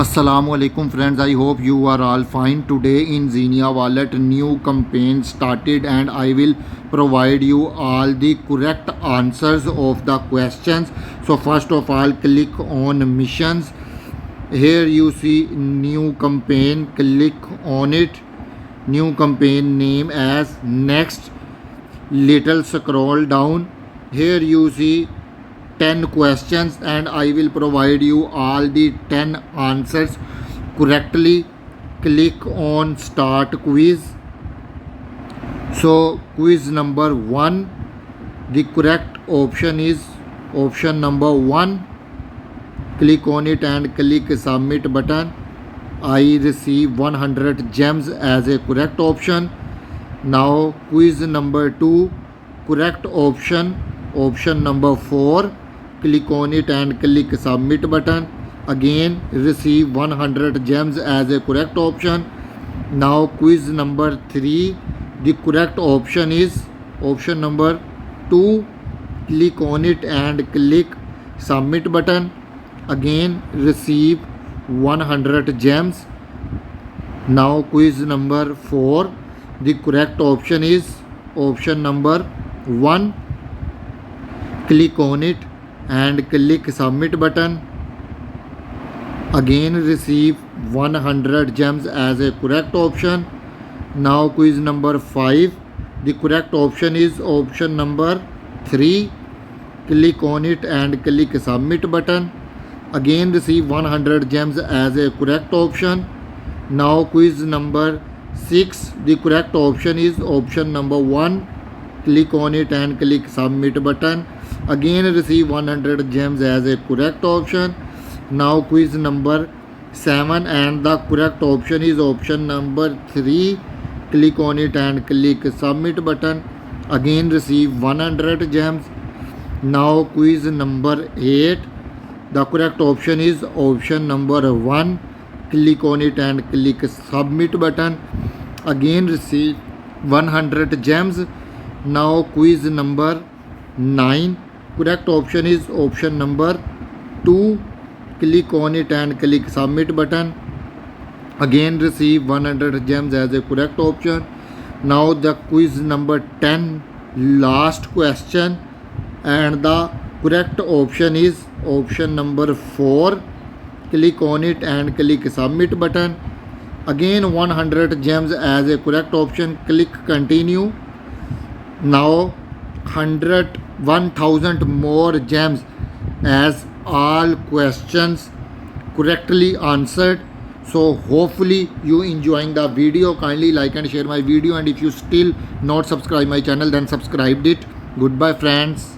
Assalamu alaikum friends, I hope you are all fine. Today in XENEA Wallet new campaign started and I will provide you all the correct answers of the questions. So first of all, click on missions. Here you see new campaign, click on it. New campaign name as NEXST. Little scroll down. Here you see 10 questions and I will provide you all the 10 answers correctly. Click on start quiz. So quiz number 1, the correct option is option number 1. Click on it and click submit button. I receive 100 gems as a correct option. Now quiz number 2, correct option number 4. Click on it and click submit button. Again receive 100 gems as a correct option. Now quiz number 3, the correct option is option number 2. Click on it and click submit button. Again receive 100 gems. Now quiz number 4, the correct option is option number 1. Click on it and click submit button. Again receive 100 gems as a correct option. Now quiz number 5, the correct option is option number 3. Click on it and click submit button. Again receive 100 gems as a correct option. Now quiz number 6, the correct option is option number 1. Click on it and click submit button. Again receive 100 gems as a correct option. Now quiz number 7 and the correct option is option number 3. Click on it and click submit button. Again receive 100 gems. Now quiz number 8, the correct option is option number 1. Click on it and click submit button. Again receive 100 gems. Now quiz number 9, correct option is option number 2. Click on it and click submit button. Again receive 100 gems as a correct option. Now the quiz number 10, last question, and the correct option is option number 4. Click on it and click submit button. Again 100 gems as a correct option. Click continue. Now 1000 more gems as all questions correctly answered. So hopefully you enjoying the video. Kindly like and share my video, and if you still not subscribe my channel then subscribe it. Goodbye friends.